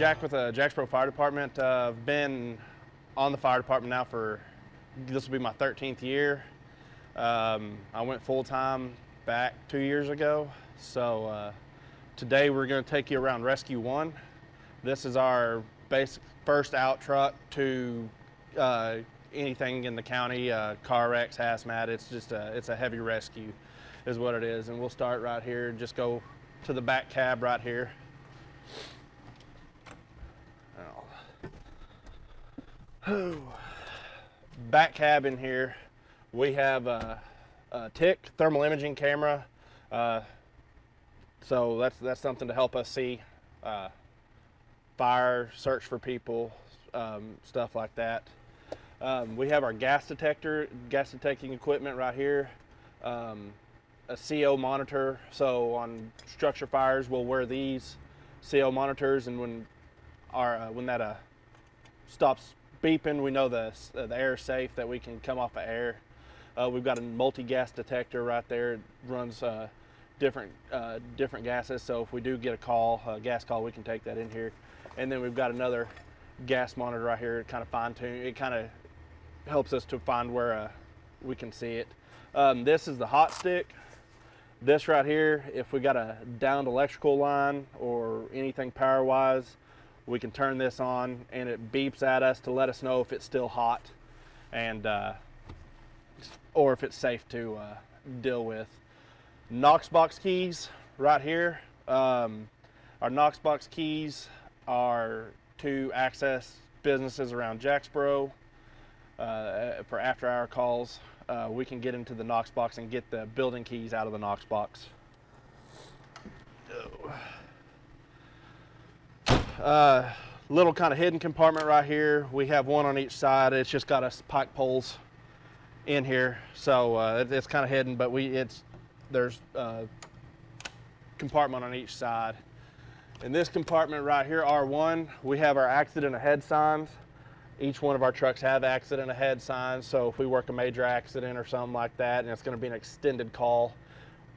Jack with the Jacksboro Fire Department. I've been on the fire department now for, this will be my 13th year. I went full-time back 2 years ago. So today we're going to take you around Rescue 1. This is our basic first out truck to anything in the county, car wrecks, hazmat. It's just it's a heavy rescue is what it is. And we'll start right here and just go to the back cab right here. Back cab in here, we have a TIC thermal imaging camera, so that's something to help us see fire, search for people, stuff like that. We have our gas detecting equipment right here, a CO monitor. So on structure fires, we'll wear these CO monitors, and when that stops beeping, we know the air is safe, that we can come off of air. We've got a multi-gas detector right there. It runs different gases, so if we do get a gas call, we can take that in here. And then we've got another gas monitor right here, kind of fine-tune. It kind of helps us to find where we can see it. This is the hot stick. This right here, if we got a downed electrical line or anything power-wise, we can turn this on and it beeps at us to let us know if it's still hot and or if it's safe to deal with. Knox box keys right here. Our Knox box keys are to access businesses around Jacksboro for after-hour calls. We can get into the Knox box and get the building keys out of the Knox box. Little kind of hidden compartment right here. We have one on each side. It's just got us pike poles in here, so it's kind of hidden, but there's a compartment on each side. In this compartment right here, R1, we have our accident ahead signs. Each one of our trucks have accident ahead signs, so if we work a major accident or something like that, and it's going to be an extended call,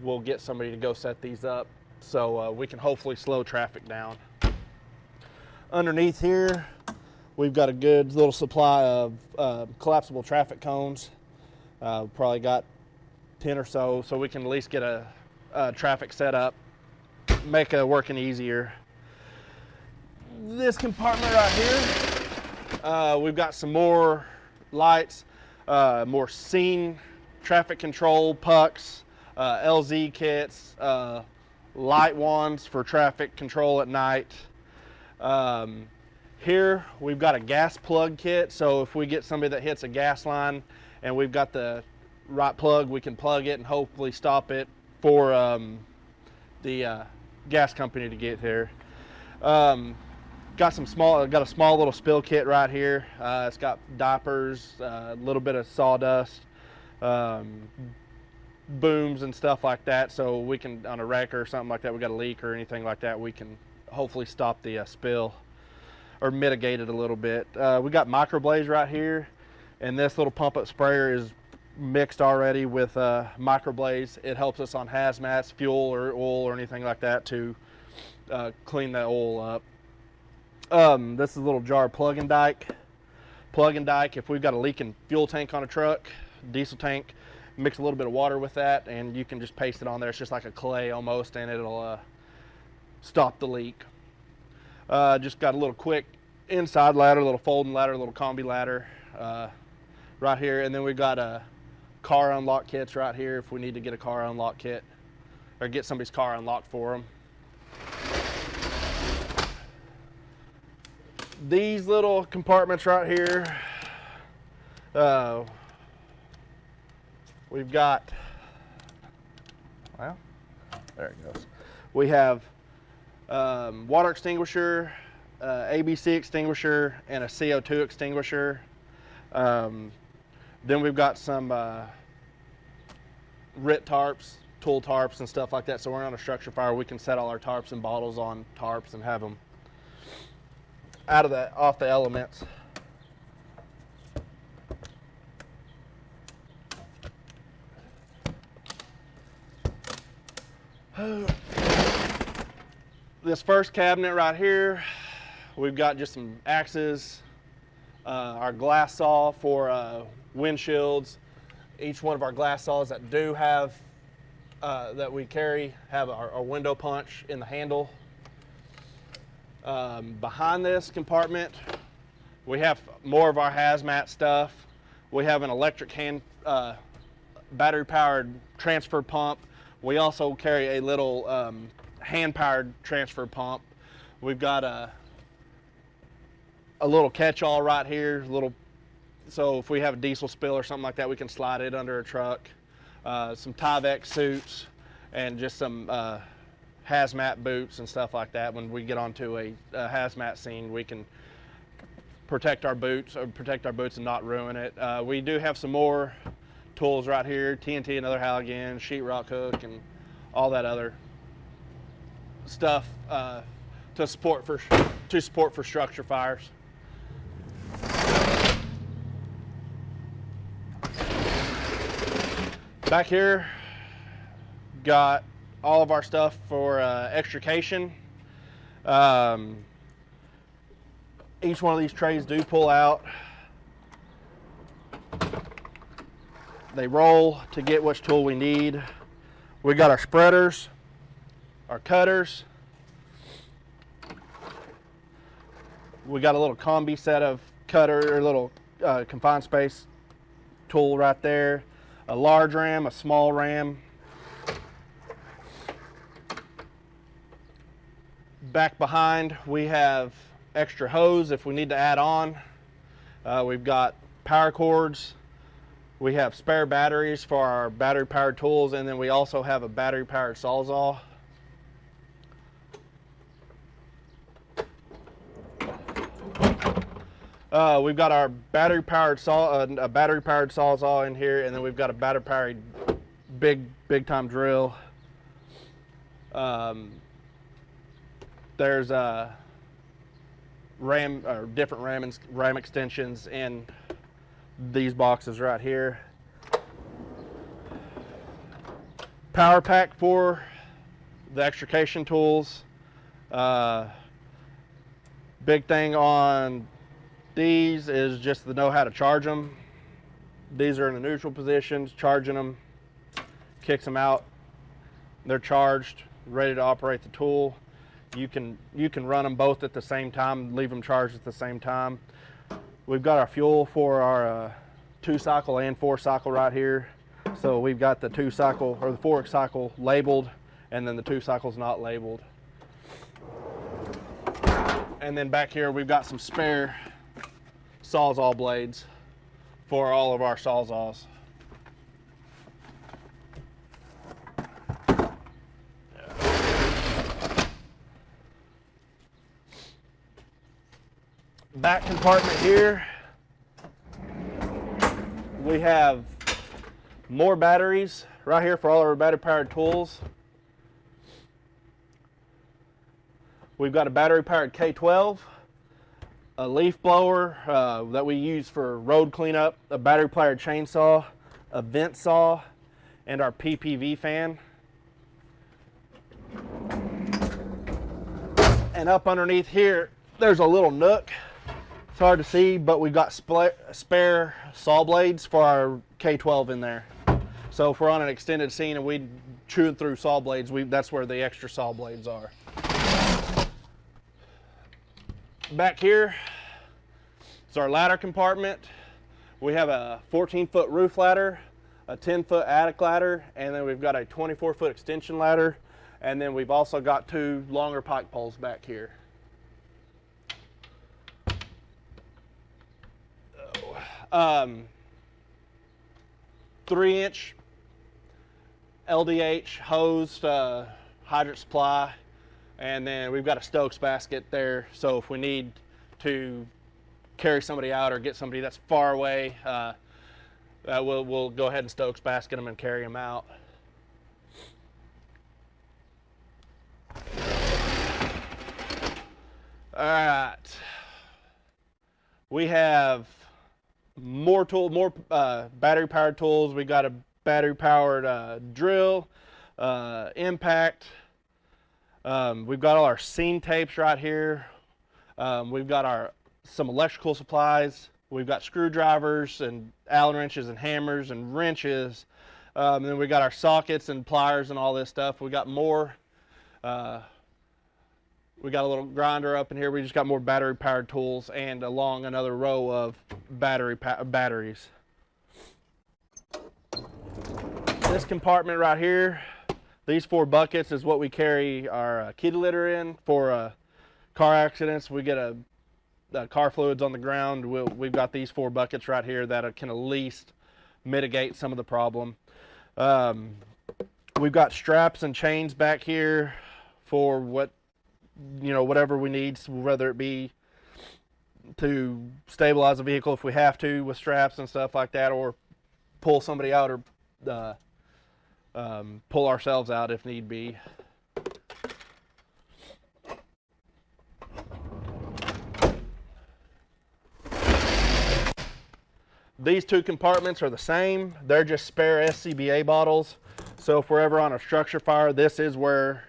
we'll get somebody to go set these up so we can hopefully slow traffic down. Underneath here, we've got a good little supply of collapsible traffic cones. Probably got 10 or so we can at least get a traffic set up, make working easier. This compartment right here, we've got some more lights, more scene traffic control pucks, LZ kits, light wands for traffic control at night. Here we've got a gas plug kit, so if we get somebody that hits a gas line and we've got the right plug, we can plug it and hopefully stop it for the gas company to get here. Got a small little spill kit right here. It's got diapers, a little bit of sawdust, booms and stuff like that, so we can, on a wreck or something like that, we got a leak or anything like that, we can hopefully stop the spill or mitigate it a little bit. We got microblaze right here, and this little pump up sprayer is mixed already with microblaze. It helps us on hazmats, fuel or oil or anything like that to clean that oil up. This is a little jar of plug and dyke. Plug and dyke, if we've got a leaking fuel tank on a truck, diesel tank, mix a little bit of water with that and you can just paste it on there. It's just like a clay almost, and it'll stop the leak. Just got a little quick inside ladder, a little folding ladder, a little combi ladder right here, and then we've got car unlock kits right here if we need to get a car unlock kit or get somebody's car unlocked for them. These little compartments right here, we've got, well, there it goes. We have water extinguisher, ABC extinguisher, and a CO2 extinguisher. Then we've got some RIT tarps, tool tarps and stuff like that. So we're on a structure fire, we can set all our tarps and bottles on tarps and have them off the elements. This first cabinet right here, we've got just some axes, our glass saw for windshields. Each one of our glass saws that do have, that we carry, have our window punch in the handle. Behind this compartment, we have more of our hazmat stuff. We have an electric battery-powered transfer pump. We also carry a little hand-powered transfer pump. We've got a little catch-all right here, so if we have a diesel spill or something like that, we can slide it under a truck. Some Tyvek suits and just some hazmat boots and stuff like that. When we get onto a hazmat scene, we can protect our boots and not ruin it. We do have some more tools right here: TNT, another Halligan, sheetrock hook, and all that other stuff to support for structure fires. Back here, got all of our stuff for extrication. Each one of these trays do pull out. They roll to get which tool we need. We got our spreaders, our cutters. We got a little combi set of cutter, or little confined space tool right there. A large ram, a small ram. Back behind, we have extra hose if we need to add on. We've got power cords. We have spare batteries for our battery powered tools, and then we also have a battery powered sawzall. We've got our battery powered sawzall in here, and then we've got a battery powered big time drill. There's different ram extensions in these boxes right here. Power pack for the extrication tools. Big thing on these is just to know how to charge them. These are in the neutral positions. Charging them kicks them out. They're charged, ready to operate the tool. You can run them both at the same time, leave them charged at the same time. We've got our fuel for our 2-cycle and 4-cycle right here. So we've got the 2-cycle or the 4-cycle labeled, and then the 2-cycle's not labeled. And then back here we've got some spare sawzall blades for all of our sawzalls. Back compartment here, we have more batteries right here for all of our battery powered tools. We've got a battery powered K12, a leaf blower that we use for road cleanup, a battery powered chainsaw, a vent saw, and our PPV fan. And up underneath here, there's a little nook. It's hard to see, but we've got spare saw blades for our K12 in there. So if we're on an extended scene and we chew through saw blades, that's where the extra saw blades are. Back here is our ladder compartment. We have a 14-foot roof ladder, a 10-foot attic ladder, and then we've got a 24-foot extension ladder, and then we've also got 2 longer pike poles back here. 3-inch LDH hose hydrant supply, and then we've got a Stokes basket there, so if we need to carry somebody out or get somebody that's far away, we'll go ahead and Stokes basket them and carry them out. All right, we have more battery powered tools. We got a battery powered drill, impact. We've got all our seam tapes right here. We've got some electrical supplies. We've got screwdrivers and Allen wrenches and hammers and wrenches. And then we got our sockets and pliers and all this stuff. We got more. We got a little grinder up in here. We just got more battery-powered tools and along another row of batteries. This compartment right here, these 4 buckets is what we carry our kitty litter in for car accidents. We get car fluids on the ground. We've got these 4 buckets right here that can at least mitigate some of the problem. We've got straps and chains back here for whatever we need, whether it be to stabilize the vehicle if we have to with straps and stuff like that, or pull somebody out, or pull ourselves out if need be. These 2 compartments are the same. They're just spare SCBA bottles. So if we're ever on a structure fire, this is where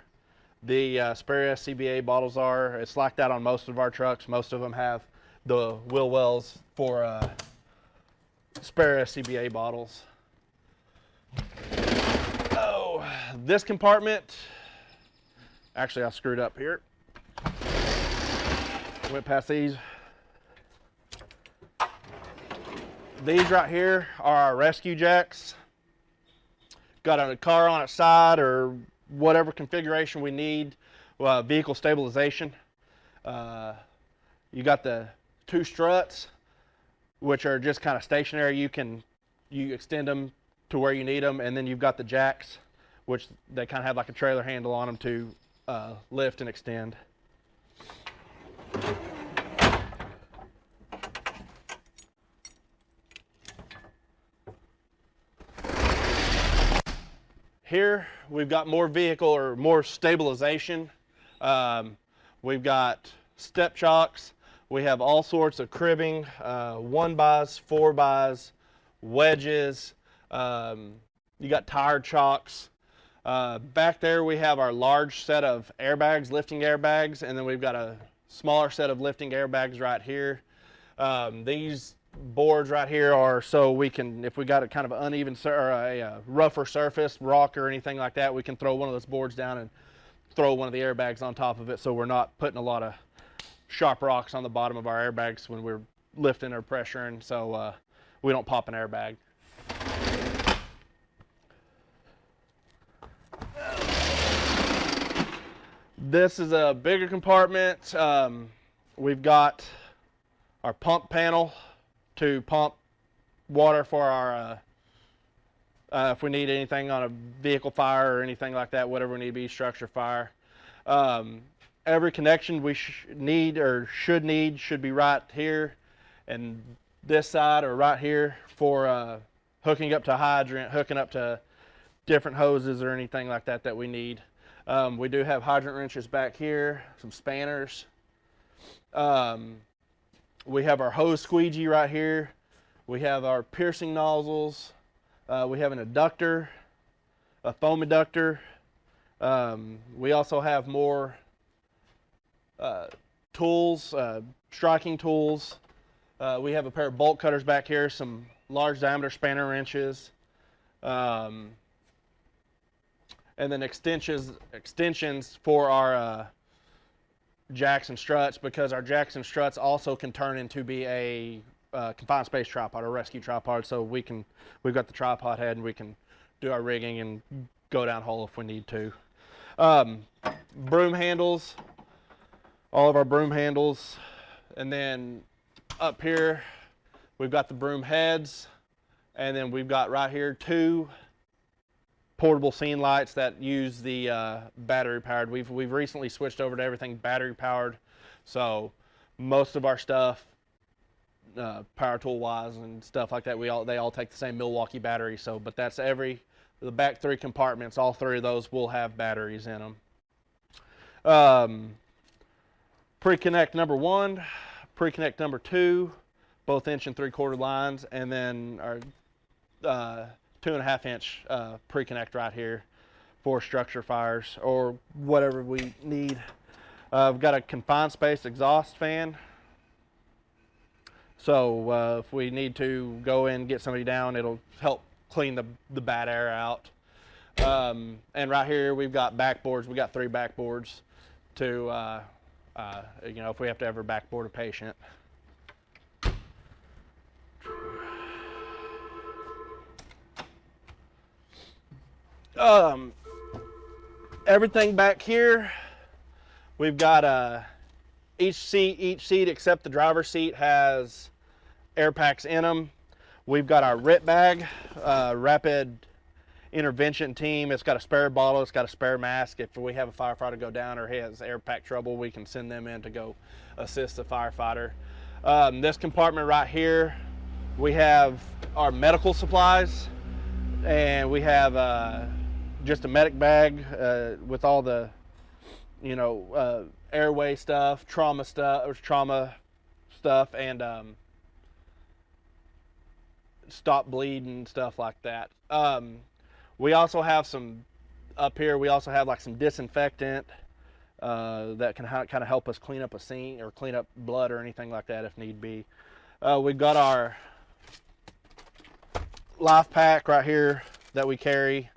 the spare SCBA bottles are. It's like that on most of our trucks. Most of them have the wheel wells for spare SCBA bottles. Oh, this compartment, actually I screwed up here. Went past these. These right here are our rescue jacks. Got a car on its side or whatever configuration we need, vehicle stabilization. You got the 2 struts, which are just kind of stationary. You extend them to where you need them, and then you've got the jacks, which they kind of have like a trailer handle on them to lift and extend. Here we've got more vehicle or more stabilization. We've got step chocks. We have all sorts of cribbing, 1-bys, 4-bys, wedges. You got tire chocks. Back there we have our large set of airbags, lifting airbags, and then we've got a smaller set of lifting airbags right here. These boards right here are so we can, if we got a kind of uneven or a rougher surface, rock or anything like that, we can throw one of those boards down and throw one of the airbags on top of it, so we're not putting a lot of sharp rocks on the bottom of our airbags when we're lifting or pressuring, so we don't pop an airbag. This is a bigger compartment. We've got our pump panel to pump water for our, if we need anything on a vehicle fire or anything like that, whatever we need to be, structure fire. Every connection we need or should be right here and this side or right here for hooking up to hydrant, hooking up to different hoses or anything like that that we need. We do have hydrant wrenches back here, some spanners. We have our hose squeegee right here. We have our piercing nozzles. We have an adductor, a foam adductor. We also have more tools, striking tools. We have a pair of bolt cutters back here, some large diameter spanner wrenches, and then extensions for our jacks and struts, because our jacks and struts also can turn into be a confined space tripod or rescue tripod, so we've got the tripod head and we can do our rigging and go down hole if we need to. Broom handles, all of our broom handles, and then up here we've got the broom heads, and then we've got right here 2 portable scene lights that use the battery powered. We've recently switched over to everything battery powered, so most of our stuff, power tool wise and stuff like that, they all take the same Milwaukee battery. So, but that's the back 3 compartments, all 3 of those will have batteries in them. Pre-connect number 1, pre-connect number 2, both 1 3/4 lines, and then our 2.5 inch pre-connect right here for structure fires or whatever we need. I've got a confined space exhaust fan. So if we need to go in and get somebody down, it'll help clean the bad air out. And right here we've got backboards. We got 3 backboards to, you know, if we have to ever backboard a patient. Everything back here, we've got each seat except the driver's seat has air packs in them. We've got our RIT bag, rapid intervention team. It's got a spare bottle, it's got a spare mask. If we have a firefighter go down or has air pack trouble, we can send them in to go assist the firefighter. This compartment right here, we have our medical supplies, and we have just a medic bag with all the, you know, airway stuff, trauma stuff, and stop bleeding, stuff like that. We also have some up here. We also have like some disinfectant that can kind of help us clean up a scene or clean up blood or anything like that if need be. We've got our life pack right here that we carry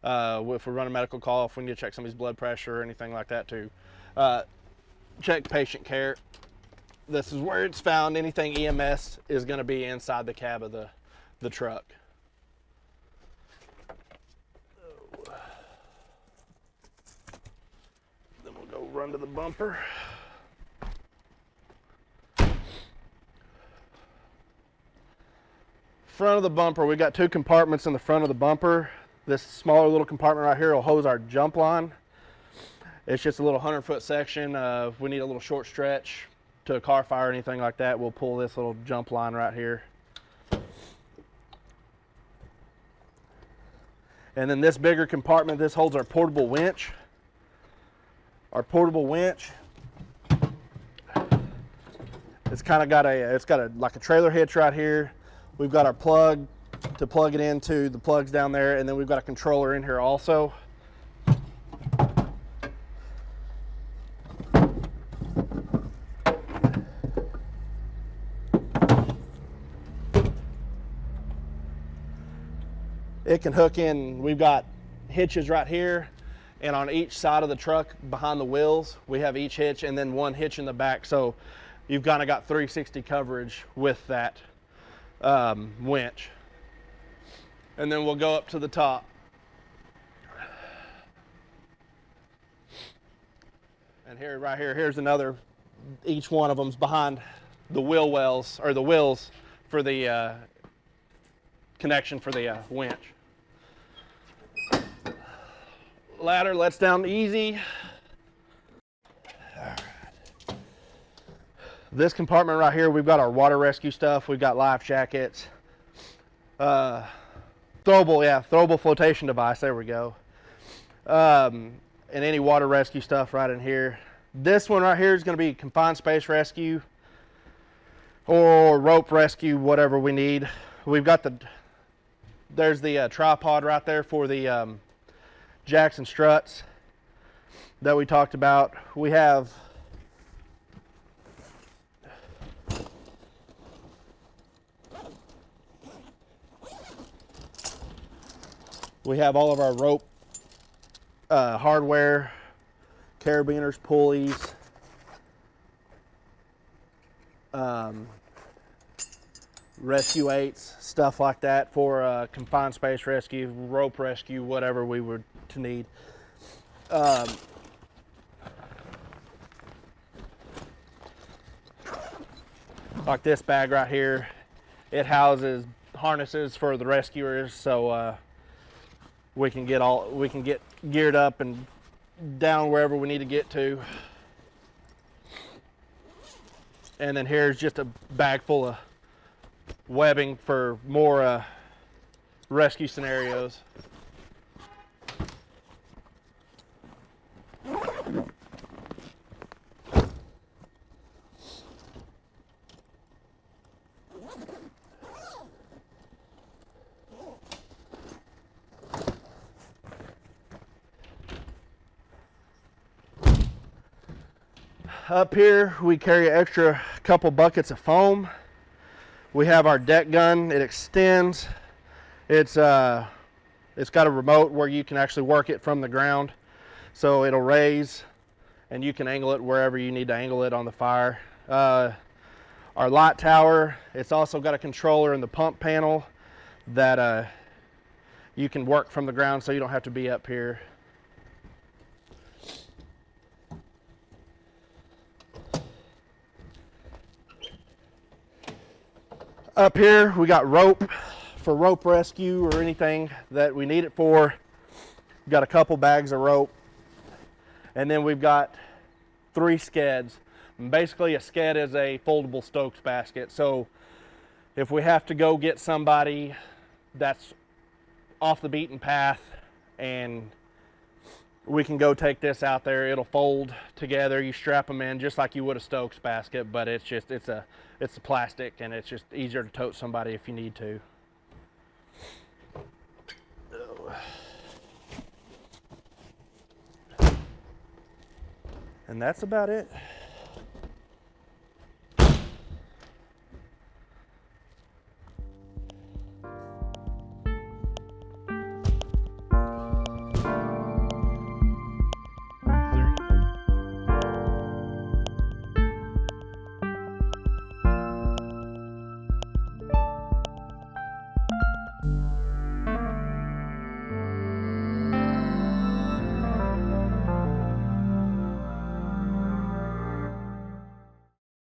if we run a medical call, if we need to check somebody's blood pressure or anything like that to check patient care. This is where it's found. Anything EMS is going to be inside the cab of the truck. Then we'll go run to the bumper. Front of the bumper, we got 2 compartments in the front of the bumper. This smaller little compartment right here will hose our jump line. It's just a little 100-foot section. If we need a little short stretch to a car fire or anything like that, we'll pull this little jump line right here. And then this bigger compartment, this holds our portable winch. Our portable winch, it's kind of got like a trailer hitch right here. We've got our plug to plug it into the plugs down there, and then we've got a controller in here also. It can hook in. We've got hitches right here, and on each side of the truck behind the wheels we have each hitch, and then 1 hitch in the back, so you've kind of got 360 coverage with that winch. And then we'll go up to the top, and here, right here, here's another. Each one of them's behind the wheel wells, or the wheels for the connection for the winch. Ladder lets down easy. All right. This compartment right here, we've got our water rescue stuff. We've got life jackets, throwable flotation device. There we go. And any water rescue stuff right in here. This one right here is going to be confined space rescue or rope rescue, whatever we need. We've got there's the tripod right there for the jacks and struts that we talked about. We have all of our rope hardware, carabiners, pulleys, rescue eights, stuff like that for confined space rescue, rope rescue, whatever we were to need. Like this bag right here, it houses harnesses for the rescuers, so we can get geared up and down wherever we need to get to. And then here's just a bag full of webbing for more rescue scenarios. Up here we carry an extra couple buckets of foam. We have our deck gun. It extends. It's got a remote where you can actually work it from the ground, so it'll raise and you can angle it wherever you need to angle it on the fire. Our light tower, it's also got a controller in the pump panel that you can work from the ground, so you don't have to be up here. Up here we got rope for rope rescue or anything that we need it for. We've got a couple bags of rope, and then we've got 3 skeds. And basically a sked is a foldable Stokes basket, so if we have to go get somebody that's off the beaten path and we can go take this out there, it'll fold together. You strap them in just like you would a Stokes basket, but it's a plastic, and it's just easier to tote somebody if you need to. And that's about it.